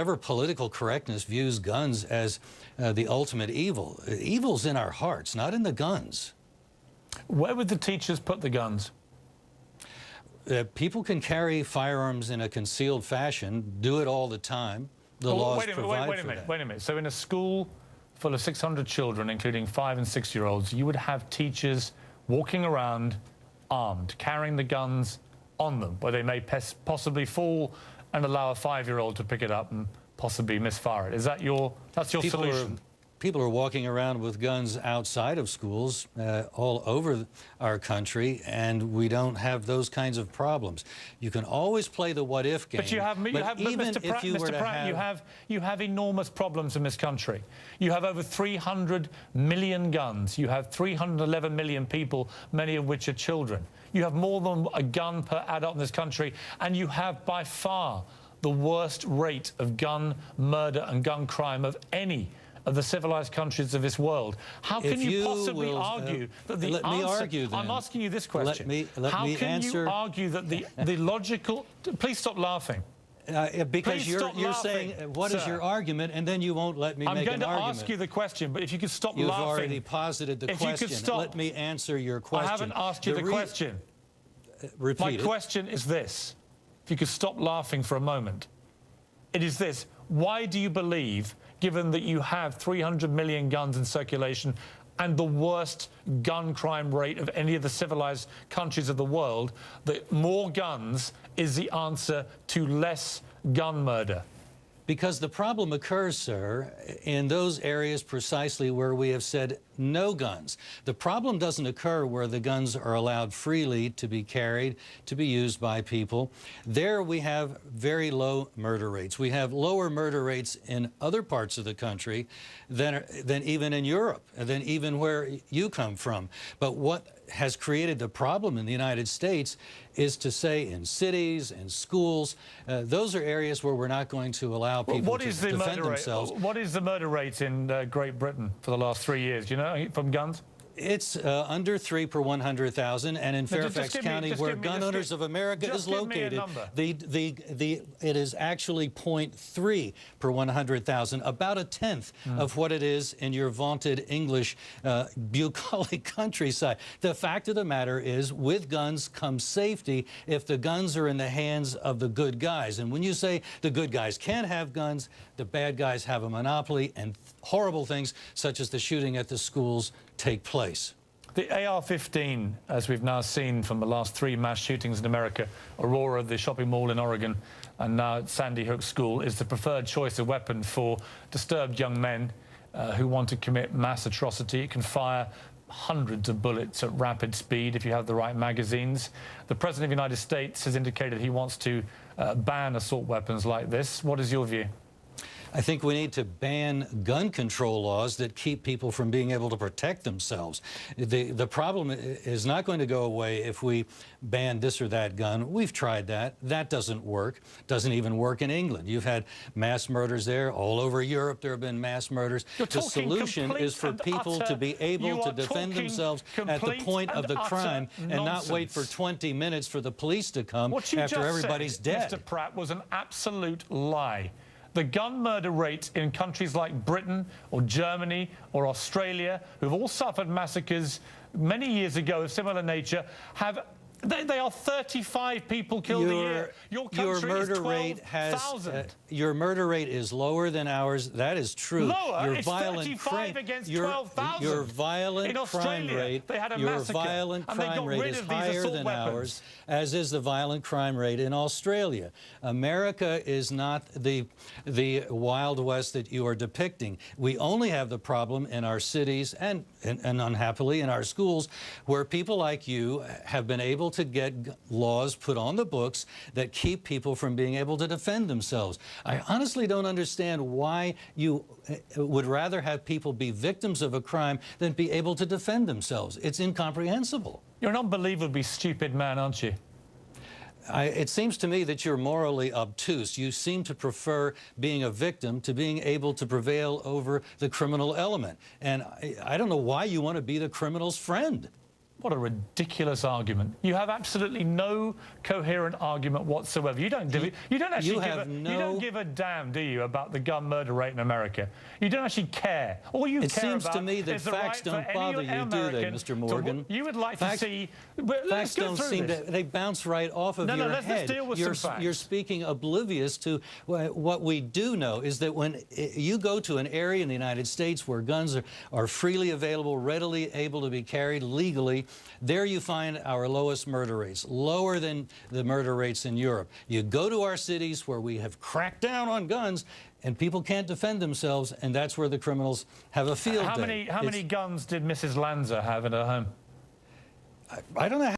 Whatever political correctness views guns as the ultimate evil. Evil's in our hearts, not in the guns. Where would the teachers put the guns? People can carry firearms in a concealed fashion, do it all the time. The laws provide for that. Wait a minute. So in a school full of 600 children, including 5- and 6-year-olds, you would have teachers walking around armed, carrying the guns on them, where they may possibly fall and allow a 5-year-old to pick it up and possibly misfire it. Is that that's your solution? People are walking around with guns outside of schools all over our country, and we don't have those kinds of problems. You can always play the what-if game. But you have, Mr. Pratt, you have enormous problems in this country. You have over 300 million guns. You have 311 million people, many of which are children. You have more than a gun per adult in this country, and you have by far the worst rate of gun murder and gun crime of any of the civilized countries of this world. How can you possibly argue that the answer... Let me argue, then. I'm asking you this question. How can you argue that the logical... Please stop laughing. Because you're saying, what is your argument, and then you won't let me make an argument. I'm going to ask you the question, but if you could stop laughing... You've already posited the question. If you could stop... Let me answer your question. I haven't asked you the question. Repeat it. My question is this. If you could stop laughing for a moment. It is this. Why do you believe, given that you have 300 million guns in circulation and the worst gun crime rate of any of the civilized countries of the world, that more guns is the answer to less gun murder? Because the problem occurs, sir, in those areas precisely where we have said no guns. The problem doesn't occur where the guns are allowed freely to be carried, to be used by people. There we have very low murder rates. We have lower murder rates in other parts of the country than even in Europe, than even where you come from. But what has created the problem in the United States is to say in cities and schools, those are areas where we're not going to allow people to defend themselves. What is the murder rate in Great Britain for the last 3 years? Do you know, from guns? It's under 3 per 100,000, and in Fairfax County, where Gun Owners of America is located, it is actually 0.3 per 100,000, about a tenth of what it is in your vaunted English bucolic countryside. The fact of the matter is, with guns comes safety if the guns are in the hands of the good guys. And when you say the good guys can't have guns, the bad guys have a monopoly, and horrible things such as the shooting at the schools take place. The AR-15, as we've now seen from the last 3 mass shootings in America, Aurora, the shopping mall in Oregon, and now at Sandy Hook School, is the preferred choice of weapon for disturbed young men who want to commit mass atrocity. It can fire hundreds of bullets at rapid speed if you have the right magazines. The President of the United States has indicated he wants to ban assault weapons like this. What is your view? I think we need to ban gun control laws that keep people from being able to protect themselves. The problem is not going to go away if we ban this or that gun. We've tried that. That doesn't work. Doesn't even work in England. You've had mass murders there. All over Europe there have been mass murders. The solution is for people to be able to defend themselves at the point of the crime and not wait for 20 minutes for the police to come after everybody's dead. Mr. Pratt, was an absolute lie. The gun murder rate in countries like Britain or Germany or Australia, who've all suffered massacres many years ago of similar nature, they are 35 people killed a year. Your country is 12,000. Your murder rate is lower than ours. That is true. Lower? It's 35 against 12,000. Your violent crime rate, they had a massacre, is higher than ours, as is the violent crime rate in Australia. America is not the Wild West that you are depicting. We only have the problem in our cities and unhappily in our schools, where people like you have been able to get laws put on the books that keep people from being able to defend themselves. I honestly don't understand why you would rather have people be victims of a crime than be able to defend themselves. It's incomprehensible. You're an unbelievably stupid man, aren't you? It seems to me that you're morally obtuse. You seem to prefer being a victim to being able to prevail over the criminal element. And I don't know why you want to be the criminal's friend. What a ridiculous argument. You have absolutely no coherent argument whatsoever. You don't give a damn, do you, about the gun murder rate in America? You don't actually care. All you care about is the right for any American. It seems to me that facts don't bother you, do they, Mr. Morgan? You would like to see... Facts don't seem to... They bounce right off of your head. Let's deal with some facts. You're speaking oblivious to what we do know, is that when you go to an area in the United States where guns are freely available, readily able to be carried legally, there you find our lowest murder rates, lower than the murder rates in Europe. You go to our cities where we have cracked down on guns and people can't defend themselves, and that's where the criminals have a field day. How many guns did Mrs. Lanza have in her home? I don't know how.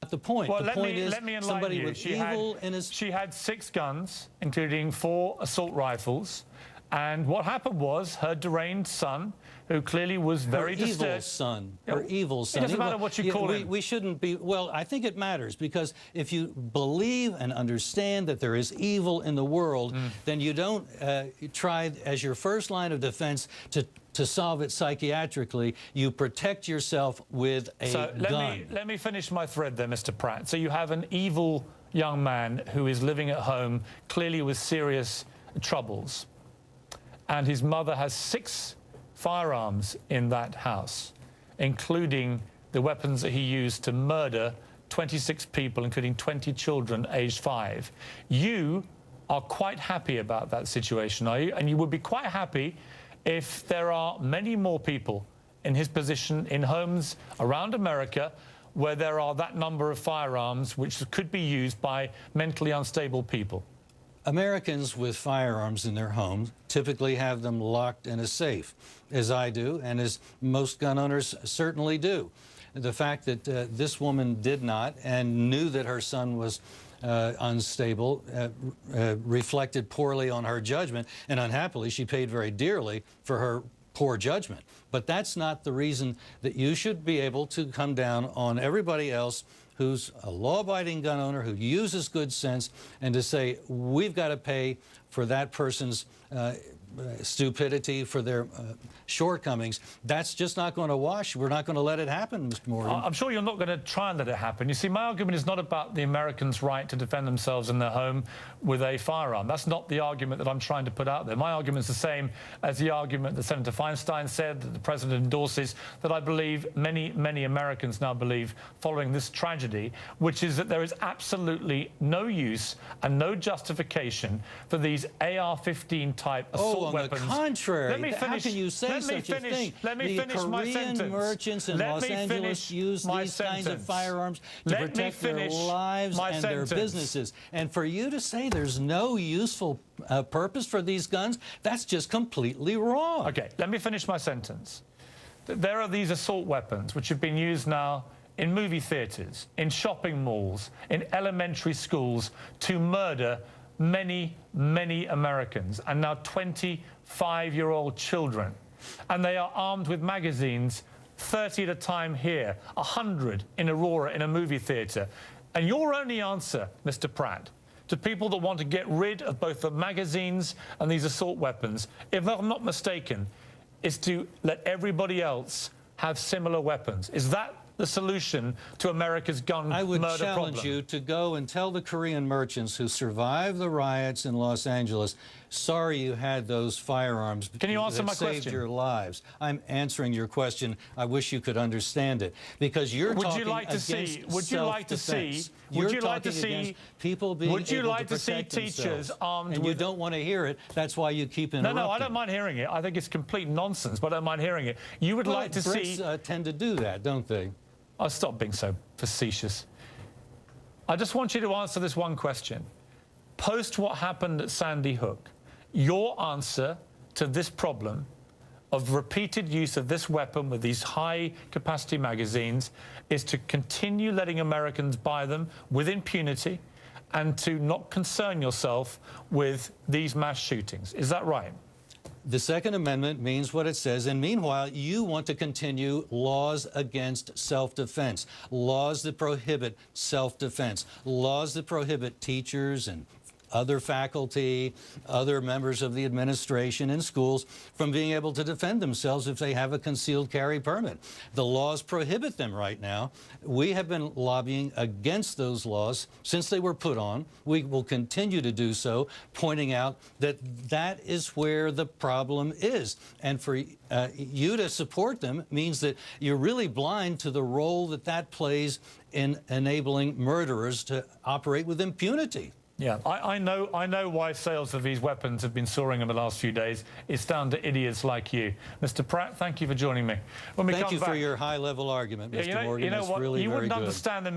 The point. Well, the point is somebody with evil in his... She had 6 guns, including 4 assault rifles. And what happened was her deranged son, who clearly was very disturbed... Her evil son. It doesn't matter what you call him. We shouldn't be... Well, I think it matters, because if you believe and understand that there is evil in the world, then you don't try as your first line of defense to solve it psychiatrically. You protect yourself with a gun. Let me finish my thread there, Mr. Pratt. So you have an evil young man who is living at home, clearly with serious troubles. And his mother has 6 firearms in that house, including the weapons that he used to murder 26 people, including 20 children aged 5. You are quite happy about that situation, are you? And you would be quite happy if there are many more people in his position in homes around America where there are that number of firearms which could be used by mentally unstable people. Americans with firearms in their homes typically have them locked in a safe, as I do, and as most gun owners certainly do. The fact that this woman did not and knew that her son was unstable reflected poorly on her judgment, and unhappily she paid very dearly for her poor judgment. But that's not the reason that you should be able to come down on everybody else who's a law-abiding gun owner, who uses good sense, and to say, we've got to pay for that person's stupidity, for their shortcomings. That's just not going to wash. We're not going to let it happen, Mr. Morgan. I'm sure you're not going to try and let it happen. You see, my argument is not about the Americans' right to defend themselves in their home with a firearm. That's not the argument that I'm trying to put out there. My argument is the same as the argument that Senator Feinstein said, that the President endorses, that I believe many, many Americans now believe following this tragedy, which is that there is absolutely no use and no justification for these AR-15 type assault weapons. On the contrary, let me finish. How can you say such a thing? Let me finish my sentence. The Korean merchants in Los Angeles use these kinds of firearms to protect their lives and their businesses. And for you to say there's no useful purpose for these guns, that's just completely wrong. Okay, let me finish my sentence. There are these assault weapons which have been used now in movie theaters, in shopping malls, in elementary schools to murder many, many Americans, and now 25-year-old children. And they are armed with magazines, 30 at a time here, 100 in Aurora in a movie theater. And your only answer, Mr. Pratt, to people that want to get rid of both the magazines and these assault weapons, if I'm not mistaken, is to let everybody else have similar weapons. Is that the solution to America's gun murder problem? I would challenge you to go and tell the Korean merchants who survived the riots in Los Angeles, sorry you had those firearms. Can you answer my question? Saved your lives. I'm answering your question. I wish you could understand it, because you're talking against self-defense. Would you like to see people being able to protect themselves, armed and with... you don't want to hear it. That's why you keep interrupting. No, I don't mind hearing it. I think it's complete nonsense, but I don't mind hearing it. You would like to see... Brits tend to do that, don't they? Oh, stop being so facetious. I just want you to answer this one question. Post what happened at Sandy Hook, your answer to this problem of repeated use of this weapon with these high-capacity magazines is to continue letting Americans buy them with impunity and to not concern yourself with these mass shootings. Is that right? The Second Amendment means what it says, and meanwhile, you want to continue laws against self-defense, laws that prohibit self-defense, laws that prohibit teachers and other faculty, other members of the administration in schools from being able to defend themselves if they have a concealed carry permit. The laws prohibit them right now. We have been lobbying against those laws since they were put on. We will continue to do so, pointing out that that is where the problem is. And for you to support them means that you're really blind to the role that that plays in enabling murderers to operate with impunity. Yeah, I know why sales of these weapons have been soaring in the last few days. It's down to idiots like you. Mr. Pratt, thank you for joining me. Thank you for your high-level argument, Mr. Morgan. You know it's what? really You very wouldn't good. understand the